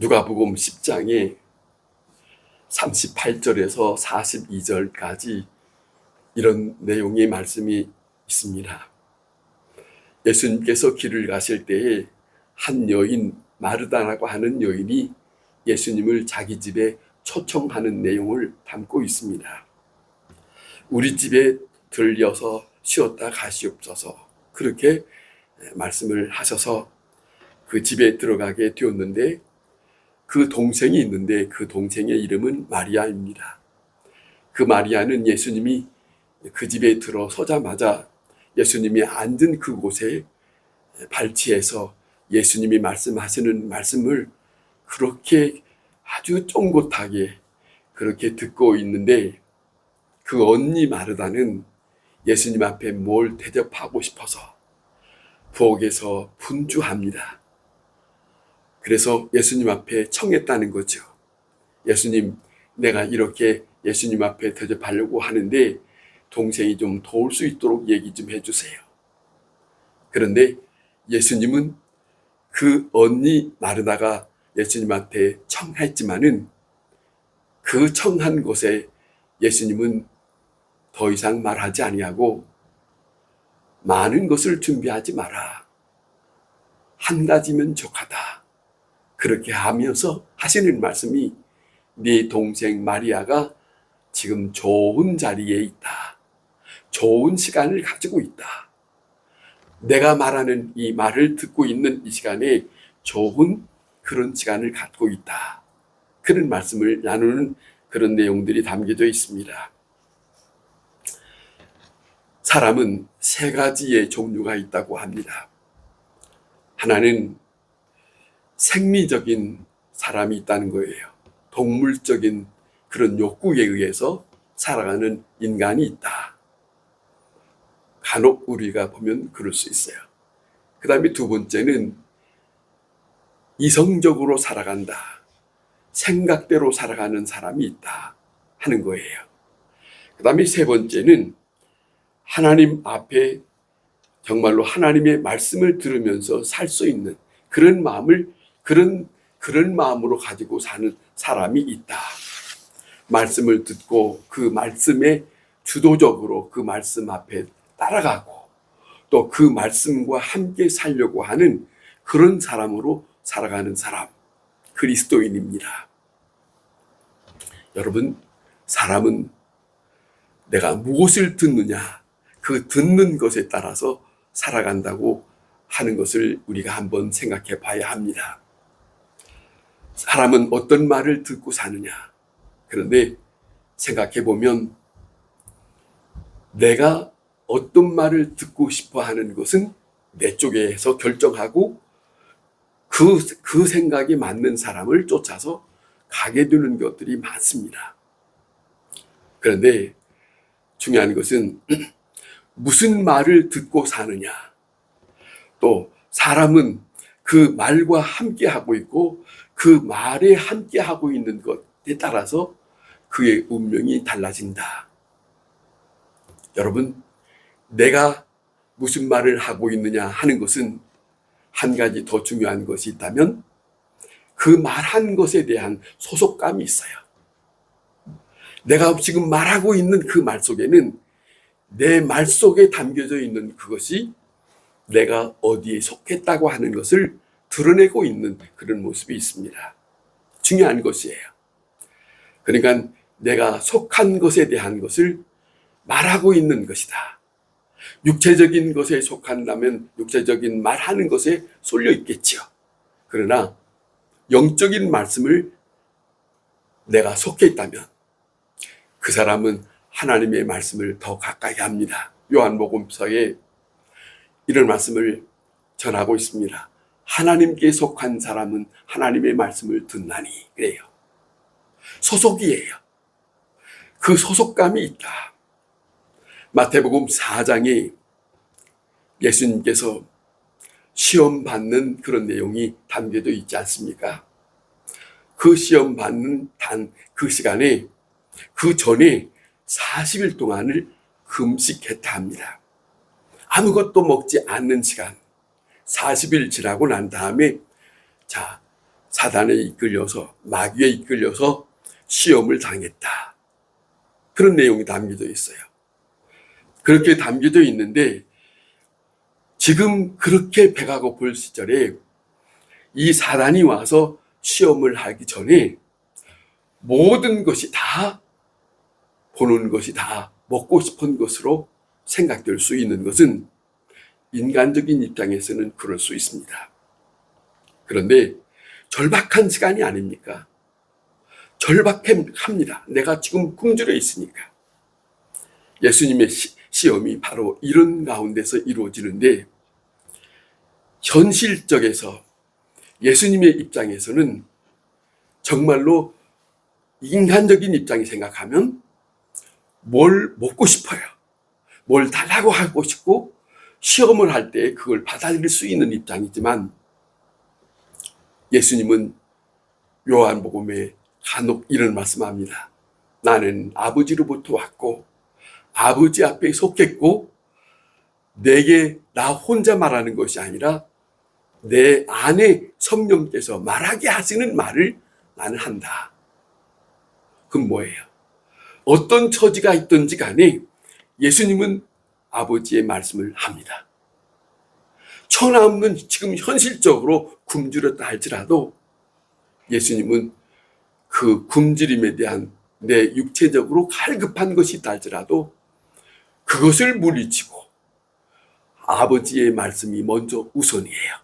누가복음 10장에 38절에서 42절까지 이런 내용의 말씀이 있습니다. 예수님께서 길을 가실 때에 한 여인, 마르다라고 하는 여인이 예수님을 자기 집에 초청하는 내용을 담고 있습니다. 우리 집에 들려서 쉬었다 가시옵소서, 그렇게 말씀을 하셔서 그 집에 들어가게 되었는데, 그 동생이 있는데 그 동생의 이름은 마리아입니다. 그 마리아는 예수님이 그 집에 들어서자마자 예수님이 앉은 그곳에 발치해서 예수님이 말씀하시는 말씀을 그렇게 아주 쫑긋하게 그렇게 듣고 있는데, 그 언니 마르다는 예수님 앞에 뭘 대접하고 싶어서 부엌에서 분주합니다. 그래서 예수님 앞에 청했다는 거죠. 예수님, 내가 이렇게 예수님 앞에 대접하려고 하는데 동생이 좀 도울 수 있도록 얘기 좀 해주세요. 그런데 예수님은 그 언니 마르다가 예수님한테 청했지만은 그 청한 곳에 예수님은 더 이상 말하지 아니하고, 많은 것을 준비하지 마라, 한 가지면 족하다, 그렇게 하면서 하시는 말씀이, 네 동생 마리아가 지금 좋은 자리에 있다, 좋은 시간을 가지고 있다, 내가 말하는 이 말을 듣고 있는 이 시간에 좋은 그런 시간을 갖고 있다, 그런 말씀을 나누는 그런 내용들이 담겨져 있습니다. 사람은 세 가지의 종류가 있다고 합니다. 하나는 생리적인 사람이 있다는 거예요. 동물적인 그런 욕구에 의해서 살아가는 인간이 있다. 간혹 우리가 보면 그럴 수 있어요. 그 다음에 두 번째는 이성적으로 살아간다, 생각대로 살아가는 사람이 있다 하는 거예요. 그 다음에 세 번째는 하나님 앞에 정말로 하나님의 말씀을 들으면서 살 수 있는 그런 마음을, 그런 마음으로 가지고 사는 사람이 있다. 말씀을 듣고 그 말씀에 주도적으로 그 말씀 앞에 따라가고 또 그 말씀과 함께 살려고 하는 그런 사람으로 살아가는 사람, 그리스도인입니다. 여러분, 사람은 내가 무엇을 듣느냐, 그 듣는 것에 따라서 살아간다고 하는 것을 우리가 한번 생각해 봐야 합니다. 사람은 어떤 말을 듣고 사느냐. 그런데 생각해 보면 내가 어떤 말을 듣고 싶어 하는 것은 내 쪽에서 결정하고 그 생각이 맞는 사람을 쫓아서 가게 되는 것들이 많습니다. 그런데 중요한 것은 무슨 말을 듣고 사느냐. 또 사람은 그 말과 함께 하고 있고 그 말에 함께 하고 있는 것에 따라서 그의 운명이 달라진다. 여러분, 내가 무슨 말을 하고 있느냐 하는 것은 한 가지 더 중요한 것이 있다면 그 말한 것에 대한 소속감이 있어요. 내가 지금 말하고 있는 그 말 속에는 내 말 속에 담겨져 있는 그것이 내가 어디에 속했다고 하는 것을 드러내고 있는 그런 모습이 있습니다. 중요한 것이에요. 그러니까 내가 속한 것에 대한 것을 말하고 있는 것이다. 육체적인 것에 속한다면 육체적인 말하는 것에 쏠려 있겠죠. 그러나 영적인 말씀을 내가 속해 있다면 그 사람은 하나님의 말씀을 더 가까이 합니다. 요한복음서에 이런 말씀을 전하고 있습니다. 하나님께 속한 사람은 하나님의 말씀을 듣나니, 그래요. 소속이에요. 그 소속감이 있다. 마태복음 4장에 예수님께서 시험 받는 그런 내용이 담겨져 있지 않습니까? 그 시험 받는 그 시간에, 그 전에 40일 동안을 금식했다 합니다. 아무것도 먹지 않는 시간, 40일 지나고 난 다음에, 자, 사단에 이끌려서, 마귀에 이끌려서 시험을 당했다. 그런 내용이 담겨져 있어요. 그렇게 담겨져 있는데 지금 그렇게 배가 고플 시절에 이 사단이 와서 시험을 하기 전에 모든 것이 다, 보는 것이 다 먹고 싶은 것으로 생각될 수 있는 것은 인간적인 입장에서는 그럴 수 있습니다. 그런데 절박한 시간이 아닙니까? 절박합니다. 내가 지금 굶주려 있으니까. 예수님의 시험이 바로 이런 가운데서 이루어지는데, 현실적에서 예수님의 입장에서는 정말로 인간적인 입장이 생각하면 뭘 먹고 싶어요. 뭘 달라고 하고 싶고 시험을 할 때 그걸 받아들일 수 있는 입장이지만, 예수님은 요한복음에 간혹 이런 말씀합니다. 나는 아버지로부터 왔고 아버지 앞에 속했고 내게 나 혼자 말하는 것이 아니라 내 안에 성령께서 말하게 하시는 말을 나는 한다. 그건 뭐예요? 어떤 처지가 있든지 간에 예수님은 아버지의 말씀을 합니다. 천하 없는 지금 현실적으로 굶주렸다 할지라도 예수님은 그 굶주림에 대한 내 육체적으로 갈급한 것이 있다 할지라도 그것을 물리치고 아버지의 말씀이 먼저 우선이에요.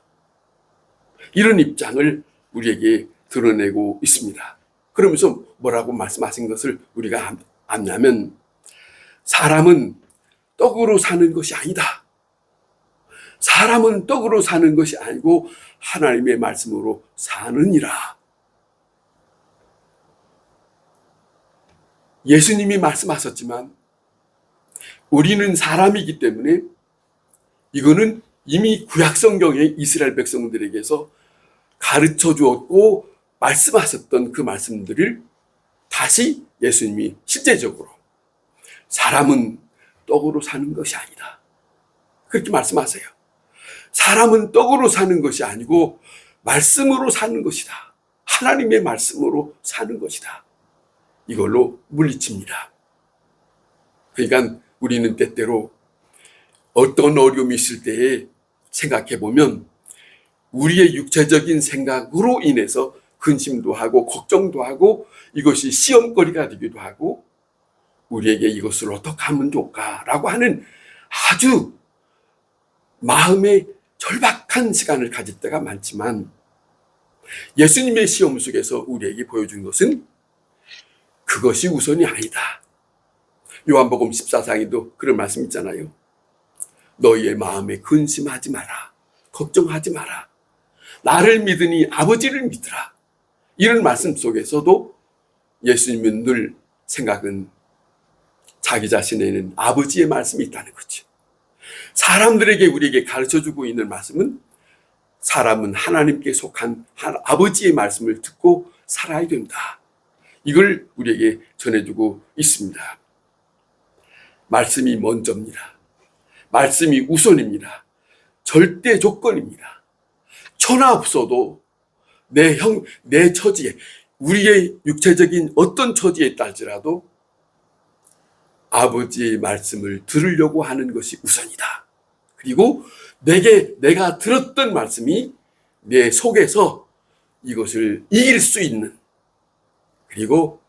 이런 입장을 우리에게 드러내고 있습니다. 그러면서 뭐라고 말씀하신 것을 우리가 안냐면, 사람은 떡으로 사는 것이 아니다. 사람은 떡으로 사는 것이 아니고 하나님의 말씀으로 사느니라. 예수님이 말씀하셨지만 우리는 사람이기 때문에 이거는 이미 구약성경의 이스라엘 백성들에게서 가르쳐 주었고 말씀하셨던 그 말씀들을 다시 예수님이 실제적으로 사람은 떡으로 사는 것이 아니다. 그렇게 말씀하세요. 사람은 떡으로 사는 것이 아니고 말씀으로 사는 것이다. 하나님의 말씀으로 사는 것이다. 이걸로 물리칩니다. 그러니까 우리는 때때로 어떤 어려움이 있을 때에 생각해 보면 우리의 육체적인 생각으로 인해서 근심도 하고 걱정도 하고 이것이 시험거리가 되기도 하고 우리에게 이것을 어떻게 하면 좋을까라고 하는 아주 마음의 절박한 시간을 가질 때가 많지만, 예수님의 시험 속에서 우리에게 보여준 것은 그것이 우선이 아니다. 요한복음 14장에도 그런 말씀 있잖아요. 너희의 마음에 근심하지 마라. 걱정하지 마라. 나를 믿으니 아버지를 믿으라. 이런 말씀 속에서도 예수님은 늘 생각은 자기 자신에는 아버지의 말씀이 있다는 거죠. 사람들에게 우리에게 가르쳐주고 있는 말씀은 사람은 하나님께 속한 아버지의 말씀을 듣고 살아야 된다. 이걸 우리에게 전해주고 있습니다. 말씀이 먼저입니다. 말씀이 우선입니다. 절대 조건입니다. 천하 없어도 내 처지에, 우리의 육체적인 어떤 처지에 있다 할지라도 아버지의 말씀을 들으려고 하는 것이 우선이다. 그리고 내가 들었던 말씀이 내 속에서 이것을 이길 수 있는, 그리고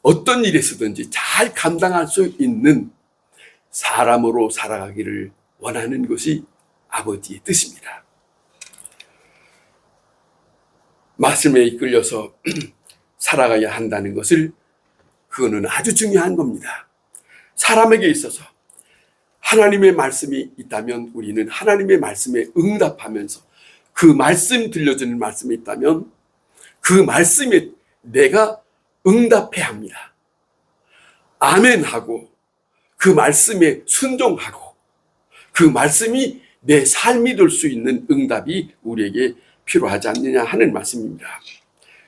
어떤 일에서든지 잘 감당할 수 있는 사람으로 살아가기를 원하는 것이 아버지의 뜻입니다. 말씀에 이끌려서 살아가야 한다는 것을, 그거는 아주 중요한 겁니다. 사람에게 있어서 하나님의 말씀이 있다면 우리는 하나님의 말씀에 응답하면서, 그 말씀 들려주는 말씀이 있다면 그 말씀에 내가 응답해야 합니다. 아멘하고 그 말씀에 순종하고 그 말씀이 내 삶이 될 수 있는 응답이 우리에게 필요하지 않느냐 하는 말씀입니다.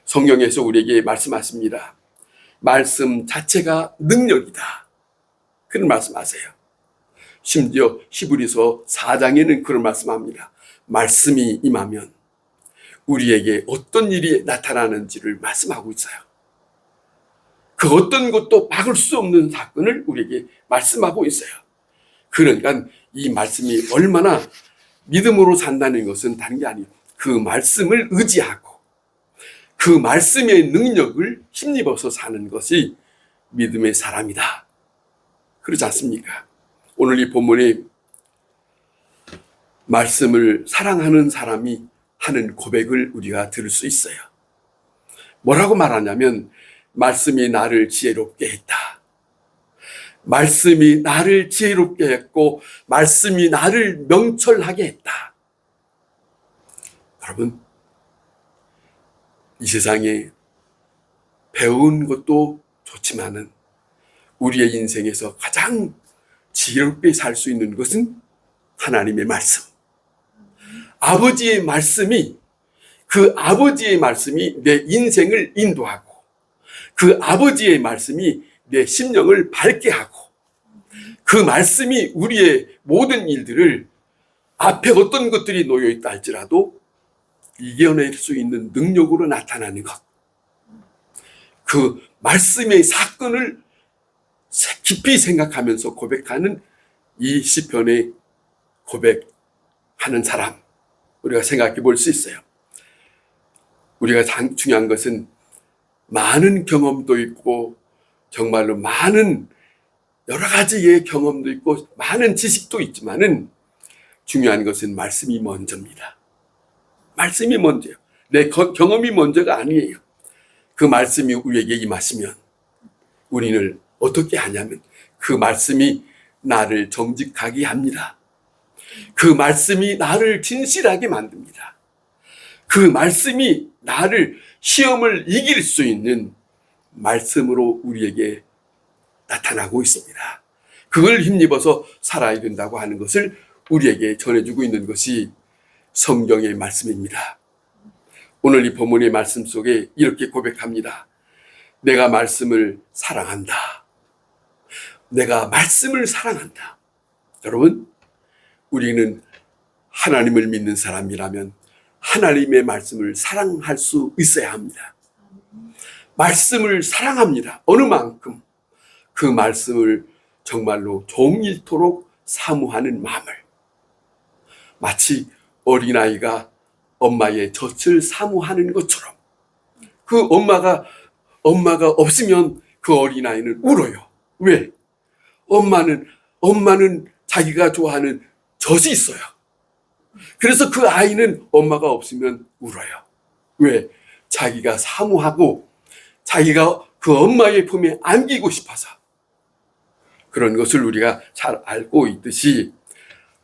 성경에서 우리에게 말씀하십니다. 말씀 자체가 능력이다. 그런 말씀하세요. 심지어 히브리서 4장에는 그런 말씀합니다. 말씀이 임하면 우리에게 어떤 일이 나타나는지를 말씀하고 있어요. 그 어떤 것도 막을 수 없는 사건을 우리에게 말씀하고 있어요. 그러니까 이 말씀이 얼마나 믿음으로 산다는 것은 다른 게 아니에요. 그 말씀을 의지하고 그 말씀의 능력을 힘입어서 사는 것이 믿음의 사람이다. 그렇지 않습니까? 오늘 이 본문에 말씀을 사랑하는 사람이 하는 고백을 우리가 들을 수 있어요. 뭐라고 말하냐면 말씀이 나를 지혜롭게 했다. 말씀이 나를 지혜롭게 했고 말씀이 나를 명철하게 했다. 여러분, 이 세상에 배운 것도 좋지만은 우리의 인생에서 가장 지혜롭게 살 수 있는 것은 하나님의 말씀. 아버지의 말씀이, 그 아버지의 말씀이 내 인생을 인도하고 그 아버지의 말씀이 내 심령을 밝게 하고 그 말씀이 우리의 모든 일들을 앞에 어떤 것들이 놓여 있다 할지라도 이겨낼 수 있는 능력으로 나타나는 것. 그 말씀의 사건을 깊이 생각하면서 고백하는 이 시편의 고백하는 사람, 우리가 생각해 볼 수 있어요. 우리가 중요한 것은 많은 경험도 있고 정말로 많은 여러 가지의 경험도 있고 많은 지식도 있지만은 중요한 것은 말씀이 먼저입니다. 말씀이 먼저예요. 내 경험이 먼저가 아니에요. 그 말씀이 우리에게 임하시면 우리는 어떻게 하냐면 그 말씀이 나를 정직하게 합니다. 그 말씀이 나를 진실하게 만듭니다. 그 말씀이 나를 시험을 이길 수 있는 말씀으로 우리에게 나타나고 있습니다. 그걸 힘입어서 살아야 된다고 하는 것을 우리에게 전해주고 있는 것이 성경의 말씀입니다. 오늘 이 본문의 말씀 속에 이렇게 고백합니다. 내가 말씀을 사랑한다. 내가 말씀을 사랑한다. 여러분, 우리는 하나님을 믿는 사람이라면 하나님의 말씀을 사랑할 수 있어야 합니다. 말씀을 사랑합니다. 어느 만큼 그 말씀을 정말로 종일토록 사모하는 마음을, 마치 어린아이가 엄마의 젖을 사모하는 것처럼 그 엄마가 없으면 그 어린아이는 울어요. 왜? 엄마는 자기가 좋아하는 젖이 있어요. 그래서 그 아이는 엄마가 없으면 울어요. 왜? 자기가 사모하고 자기가 그 엄마의 품에 안기고 싶어서. 그런 것을 우리가 잘 알고 있듯이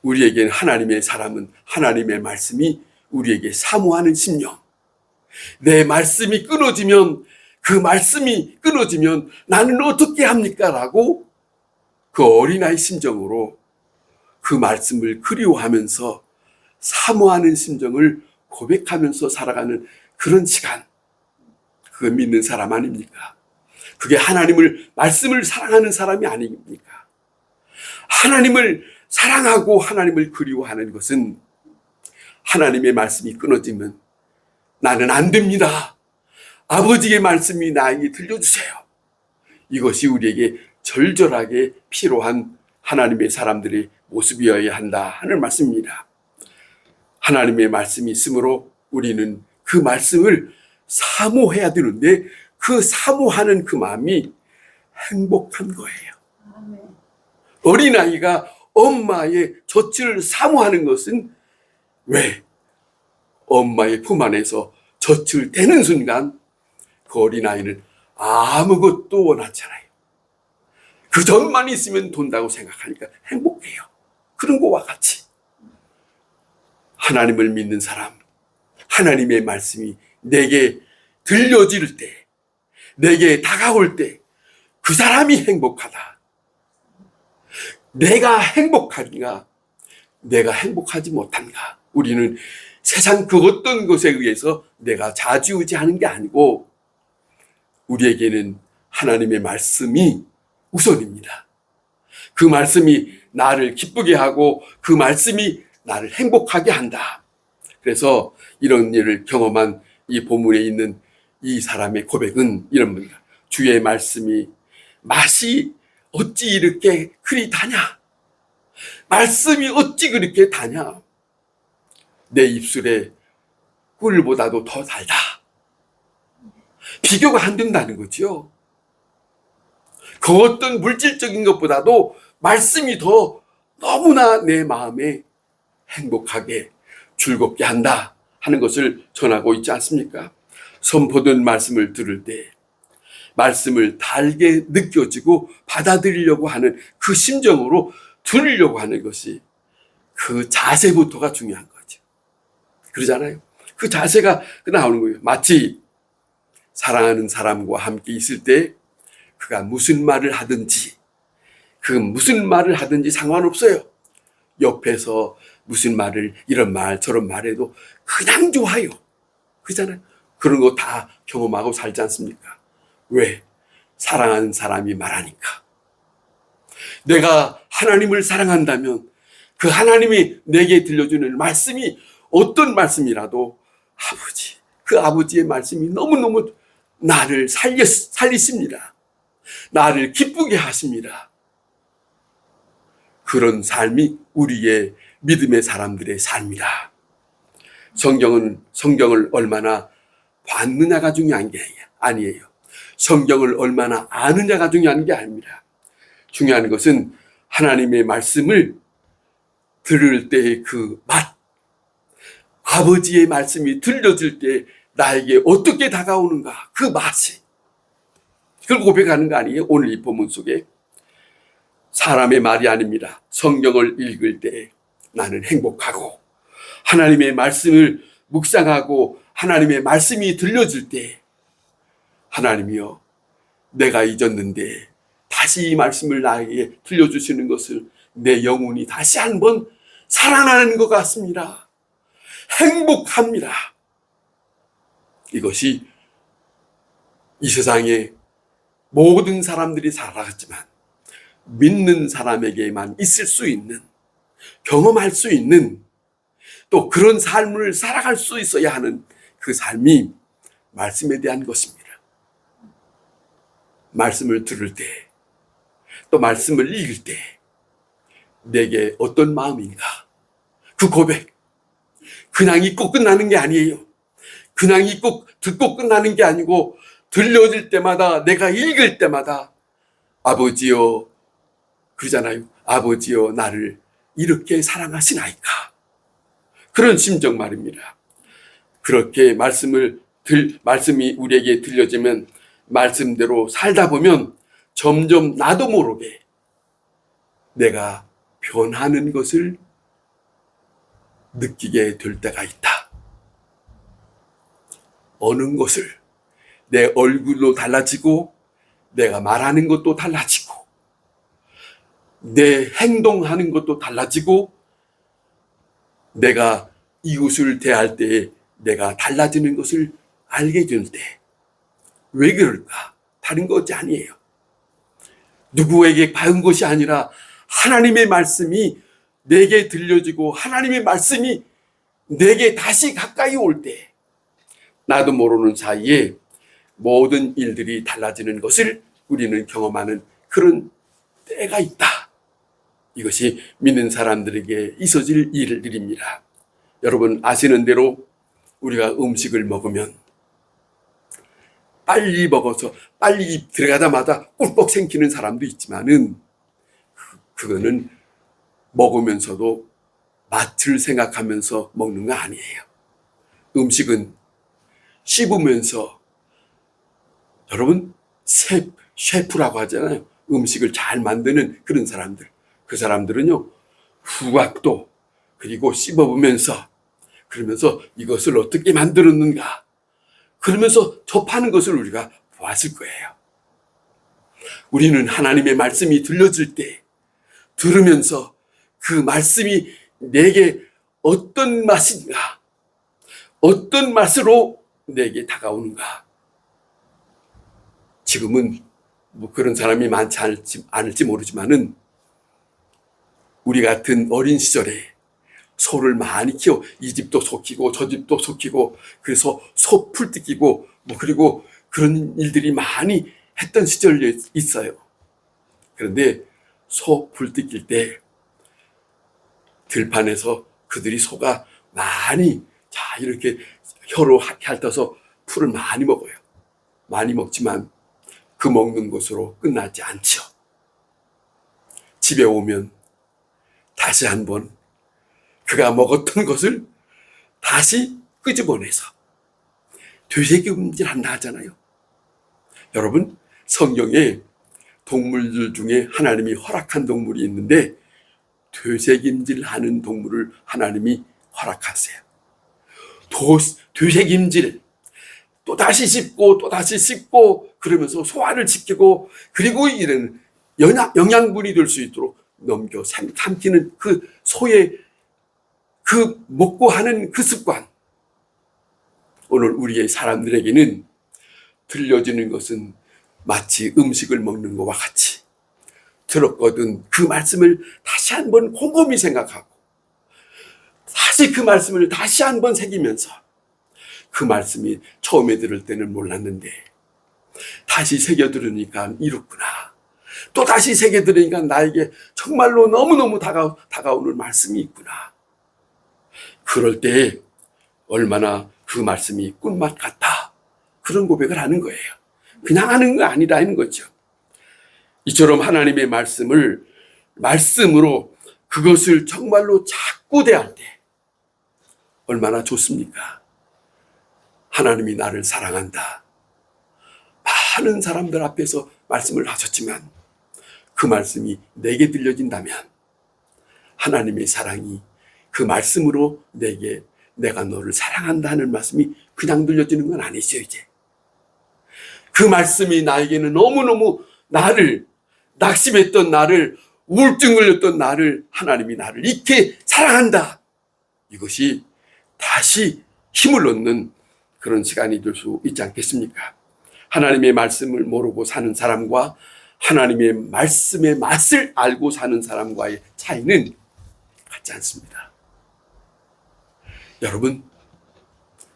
우리에게는 하나님의 사람은 하나님의 말씀이 우리에게 사모하는 심령. 내 말씀이 끊어지면, 그 말씀이 끊어지면 나는 어떻게 합니까? 라고 그 어린아이 심정으로 그 말씀을 그리워하면서 사모하는 심정을 고백하면서 살아가는 그런 시간. 그거 믿는 사람 아닙니까? 그게 하나님을, 말씀을 사랑하는 사람이 아닙니까? 하나님을 사랑하고 하나님을 그리워하는 것은 하나님의 말씀이 끊어지면 나는 안 됩니다. 아버지의 말씀이 나에게 들려주세요. 이것이 우리에게 절절하게 필요한 하나님의 사람들의 모습이어야 한다 하는 말씀입니다. 하나님의 말씀이 있으므로 우리는 그 말씀을 사모해야 되는데 그 사모하는 그 마음이 행복한 거예요. 어린아이가 엄마의 젖을 사모하는 것은 왜? 엄마의 품 안에서 젖을 대는 순간 그 어린아이는 아무것도 원하지 않아요. 그 젖만 있으면 돈다고 생각하니까 행복해요. 그런 것과 같이 하나님을 믿는 사람, 하나님의 말씀이 내게 들려질 때, 내게 다가올 때 그 사람이 행복하다. 내가 행복하니까 내가 행복하지 못한가. 우리는 세상 그 어떤 것에 의해서 내가 좌지우지하는 게 아니고 우리에게는 하나님의 말씀이 우선입니다. 그 말씀이 나를 기쁘게 하고 그 말씀이 나를 행복하게 한다. 그래서 이런 일을 경험한 이 본문에 있는 이 사람의 고백은 이런 겁니다. 주의 말씀이 맛이 어찌 이렇게 그리 다냐? 말씀이 어찌 그렇게 다냐? 내 입술에 꿀보다도 더 달다. 비교가 안 된다는 거죠. 그 어떤 물질적인 것보다도 말씀이 더 너무나 내 마음에 행복하게 즐겁게 한다 하는 것을 전하고 있지 않습니까? 선포된 말씀을 들을 때 말씀을 달게 느껴지고 받아들이려고 하는 그 심정으로 들으려고 하는 것이 그 자세부터가 중요한 거죠. 그러잖아요. 그 자세가 나오는 거예요. 마치 사랑하는 사람과 함께 있을 때 그가 무슨 말을 하든지 그 무슨 말을 하든지 상관없어요. 옆에서 무슨 말을 이런 말 저런 말해도 그냥 좋아요. 그렇잖아요. 그런 거 다 경험하고 살지 않습니까? 왜? 사랑하는 사람이 말하니까. 내가 하나님을 사랑한다면 그 하나님이 내게 들려주는 말씀이 어떤 말씀이라도 그 아버지의 말씀이 너무너무 나를 살리십니다. 나를 기쁘게 하십니다. 그런 삶이 우리의 믿음의 사람들의 삶이다. 성경을 얼마나 받느냐가 중요한 게 아니에요. 성경을 얼마나 아느냐가 중요한 게 아닙니다. 중요한 것은 하나님의 말씀을 들을 때의 그 맛, 아버지의 말씀이 들려질 때 나에게 어떻게 다가오는가, 그 맛이. 그걸 고백하는 거 아니에요? 오늘 이 본문 속에. 사람의 말이 아닙니다. 성경을 읽을 때 나는 행복하고 하나님의 말씀을 묵상하고 하나님의 말씀이 들려질 때 하나님이여 내가 잊었는데 다시 이 말씀을 나에게 들려주시는 것을 내 영혼이 다시 한번 살아나는 것 같습니다. 행복합니다. 이것이 이 세상에 모든 사람들이 살아갔지만 믿는 사람에게만 있을 수 있는, 경험할 수 있는, 또 그런 삶을 살아갈 수 있어야 하는 그 삶이 말씀에 대한 것입니다. 말씀을 들을 때, 또 말씀을 읽을 때 내게 어떤 마음인가? 그 고백, 그냥 읽고 끝나는 게 아니에요. 그냥 읽고 듣고 끝나는 게 아니고 들려질 때마다, 내가 읽을 때마다 아버지여, 그러잖아요. 아버지여 나를 이렇게 사랑하시나이까. 그런 심정 말입니다. 그렇게 말씀이 우리에게 들려지면 말씀대로 살다 보면 점점 나도 모르게 내가 변하는 것을 느끼게 될 때가 있다. 어느 것을 내 얼굴도 달라지고 내가 말하는 것도 달라지고 내 행동하는 것도 달라지고 내가 이웃을 대할 때 내가 달라지는 것을 알게 될 때 왜 그럴까? 다른 것이 아니에요. 누구에게 받은 것이 아니라 하나님의 말씀이 내게 들려지고 하나님의 말씀이 내게 다시 가까이 올 때 나도 모르는 사이에 모든 일들이 달라지는 것을 우리는 경험하는 그런 때가 있다. 이것이 믿는 사람들에게 있어질 일들입니다. 여러분 아시는 대로 우리가 음식을 먹으면 빨리 먹어서 빨리 입 들어가자마자 꿀꺽 생기는 사람도 있지만은 그거는 먹으면서도 맛을 생각하면서 먹는 거 아니에요. 음식은 씹으면서, 여러분 셰프라고 하잖아요. 음식을 잘 만드는 그런 사람들. 그 사람들은요 후각도 그리고 씹어보면서 그러면서 이것을 어떻게 만들었는가 그러면서 접하는 것을 우리가 보았을 거예요. 우리는 하나님의 말씀이 들려질 때 들으면서 그 말씀이 내게 어떤 맛인가, 어떤 맛으로 내게 다가오는가. 지금은 뭐 그런 사람이 많지 않을지 모르지만은 우리 같은 어린 시절에 소를 많이 키워 이 집도 소 키고 저 집도 소 키고 그래서 소 풀 뜯기고 그리고 그런 일들이 많이 했던 시절이 있어요. 그런데 소 풀 뜯길 때 들판에서 그들이 소가 많이 이렇게 혀로 핥아서 풀을 많이 먹어요. 많이 먹지만 그 먹는 것으로 끝나지 않죠. 집에 오면 다시 한번 그가 먹었던 것을 다시 끄집어내서 되새김질한다 하잖아요. 여러분, 성경에 동물들 중에 하나님이 허락한 동물이 있는데 되새김질하는 동물을 하나님이 허락하세요. 되새김질, 또다시 씹고 또다시 씹고 그러면서 소화를 지키고 그리고 이런 영양분이 될 수 있도록 넘겨 삼키는 그 소의 그 먹고 하는 그 습관. 오늘 우리의 사람들에게는 들려지는 것은 마치 음식을 먹는 것과 같이 들었거든 그 말씀을 다시 한번 곰곰이 생각하고 다시 그 말씀을 다시 한번 새기면서 그 말씀이 처음에 들을 때는 몰랐는데 다시 새겨 들으니까 이렇구나. 또 다시 새겨 들으니까 나에게 정말로 너무너무 다가오는 말씀이 있구나. 그럴 때 얼마나 그 말씀이 꿀맛 같다. 그런 고백을 하는 거예요. 그냥 하는 거 아니라는 거죠. 이처럼 하나님의 말씀으로 그것을 정말로 자꾸 대할 때 얼마나 좋습니까? 하나님이 나를 사랑한다. 많은 사람들 앞에서 말씀을 하셨지만 그 말씀이 내게 들려진다면 하나님의 사랑이 그 말씀으로 내가 너를 사랑한다는 말씀이 그냥 들려지는 건 아니죠. 이제 그 말씀이 나에게는 너무너무 나를 낙심했던 나를 우울증 걸렸던 나를 하나님이 나를 이렇게 사랑한다. 이것이 다시 힘을 얻는 그런 시간이 될 수 있지 않겠습니까? 하나님의 말씀을 모르고 사는 사람과 하나님의 말씀의 맛을 알고 사는 사람과의 차이는 같지 않습니다. 여러분,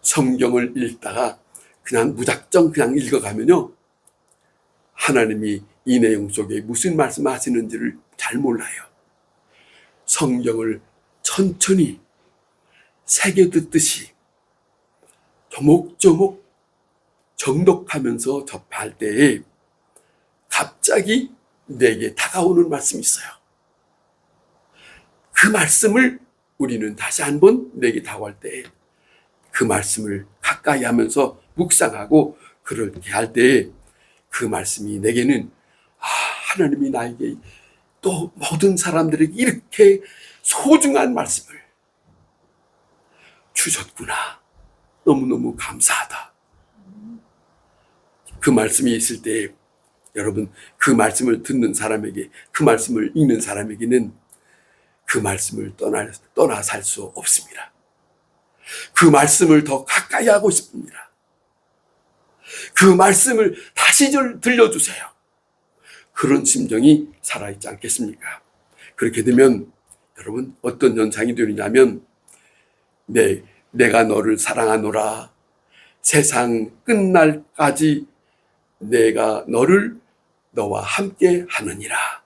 성경을 읽다가 그냥 무작정 그냥 읽어가면요, 하나님이 이 내용 속에 무슨 말씀하시는지를 잘 몰라요. 성경을 천천히 새겨 듣듯이 조목조목 정독하면서 접할 때에 갑자기 내게 다가오는 말씀이 있어요. 그 말씀을 우리는 다시 한번 내게 다가올 때 그 말씀을 가까이 하면서 묵상하고 그렇게 할 때에 그 말씀이 내게는 하나님이 나에게 또 모든 사람들에게 이렇게 소중한 말씀을 주셨구나. 너무너무 감사하다. 그 말씀이 있을 때 여러분, 그 말씀을 듣는 사람에게, 그 말씀을 읽는 사람에게는 그 말씀을 떠나 살 수 없습니다. 그 말씀을 더 가까이 하고 싶습니다. 그 말씀을 다시 들려주세요. 그런 심정이 살아있지 않겠습니까? 그렇게 되면 여러분 어떤 현상이 되느냐면 내가 너를 사랑하노라. 세상 끝날까지 내가 너와 함께 하느니라.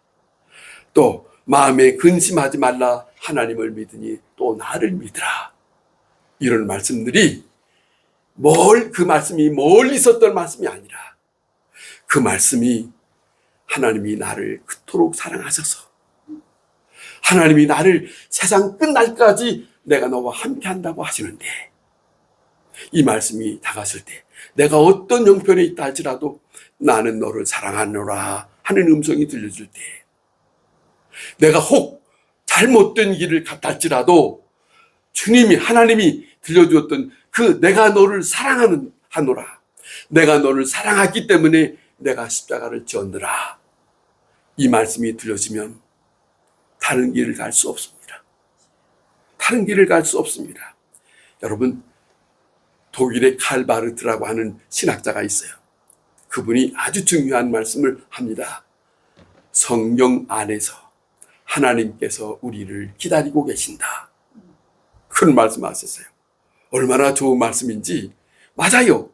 또 마음에 근심하지 말라. 하나님을 믿으니 또 나를 믿으라. 이런 말씀들이 그 말씀이 멀리 있었던 말씀이 아니라 그 말씀이 하나님이 나를 그토록 사랑하셔서 하나님이 나를 세상 끝날까지 내가 너와 함께 한다고 하시는데 이 말씀이 다가왔을 때 내가 어떤 형편에 있다 할지라도 나는 너를 사랑하노라 하는 음성이 들려줄 때 내가 혹 잘못된 길을 갔다 할지라도 하나님이 들려주었던 그 내가 너를 사랑하노라. 내가 너를 사랑하기 때문에 내가 십자가를 지었느라. 이 말씀이 들려지면 다른 길을 갈 수 없습니다. 다른 길을 갈 수 없습니다. 여러분, 독일의 칼바르트라고 하는 신학자가 있어요. 그분이 아주 중요한 말씀을 합니다. 성경 안에서 하나님께서 우리를 기다리고 계신다. 그런 말씀하셨어요. 얼마나 좋은 말씀인지. 맞아요.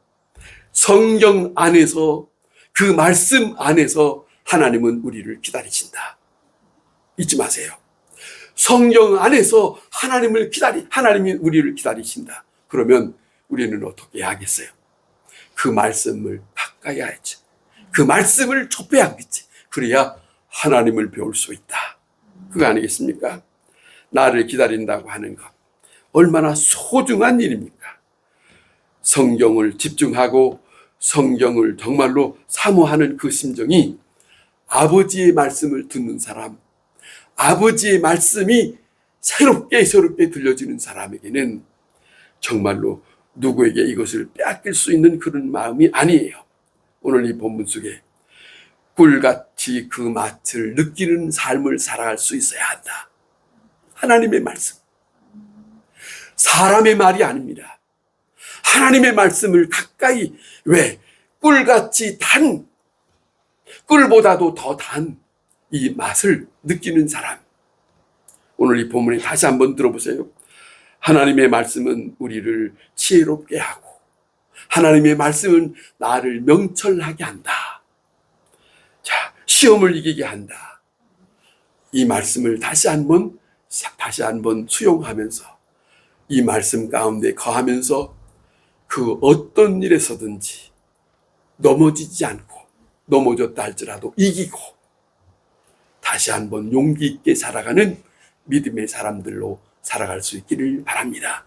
성경 안에서, 그 말씀 안에서 하나님은 우리를 기다리신다. 잊지 마세요. 성경 안에서 하나님이 우리를 기다리신다. 그러면 우리는 어떻게 해야 하겠어요? 그 말씀을 가까이 해야지. 그 말씀을 좁혀야겠지. 그래야 하나님을 배울 수 있다. 그거 아니겠습니까? 나를 기다린다고 하는 것. 얼마나 소중한 일입니까? 성경을 집중하고 성경을 정말로 사모하는 그 심정이 아버지의 말씀을 듣는 사람, 아버지의 말씀이 새롭게 들려지는 사람에게는 정말로 누구에게 이것을 빼앗길 수 있는 그런 마음이 아니에요. 오늘 이 본문 속에 꿀같이 그 맛을 느끼는 삶을 살아갈 수 있어야 한다. 하나님의 말씀. 사람의 말이 아닙니다. 하나님의 말씀을 가까이, 왜? 꿀같이 단, 꿀보다도 더 단 이 맛을 느끼는 사람. 오늘 이 본문에 다시 한번 들어보세요. 하나님의 말씀은 우리를 지혜롭게 하고, 하나님의 말씀은 나를 명철하게 한다. 자, 시험을 이기게 한다. 이 말씀을 다시 한번 수용하면서, 이 말씀 가운데 거하면서 그 어떤 일에서든지 넘어지지 않고, 넘어졌다 할지라도 이기고 다시 한번 용기 있게 살아가는 믿음의 사람들로 살아갈 수 있기를 바랍니다.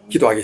기도하겠습니다.